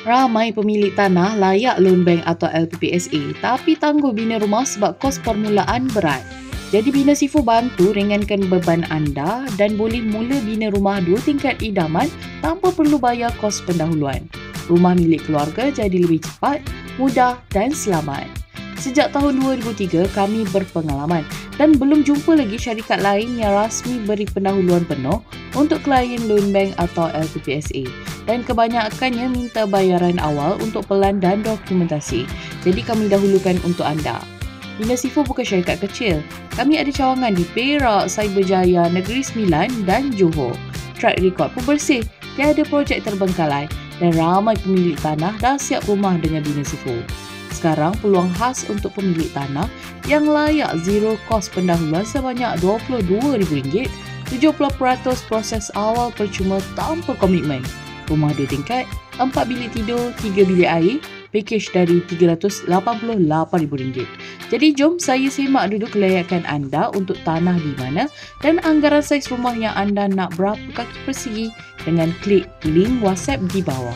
Ramai pemilik tanah layak loan bank atau LPPSA tapi tangguh bina rumah sebab kos permulaan berat. Jadi Bina Sifu bantu ringankan beban anda dan boleh mula bina rumah 2 tingkat idaman tanpa perlu bayar kos pendahuluan. Rumah milik keluarga jadi lebih cepat, mudah dan selamat. Sejak tahun 2003 kami berpengalaman dan belum jumpa lagi syarikat lain yang rasmi beri pendahuluan penuh untuk klien loan bank atau LPPSA dan kebanyakannya minta bayaran awal untuk pelan dan dokumentasi. Jadi kami dahulukan untuk anda. Bina Sifu bukan syarikat kecil. Kami ada cawangan di Perak, Cyberjaya, Negeri Sembilan dan Johor. Track record pun bersih, tiada projek terbengkalai dan ramai pemilik tanah dah siap rumah dengan Bina Sifu. Sekarang peluang khas untuk pemilik tanah yang layak zero kos pendahuluan sebanyak RM22,000, 70% proses awal percuma tanpa komitmen. Rumah 2 tingkat, 4 bilik tidur, 3 bilik air, pakej dari RM388,000. Jadi jom saya semak dulu kelayakan anda untuk tanah di mana dan anggaran saiz rumah yang anda nak berapa kaki persegi dengan klik link WhatsApp di bawah.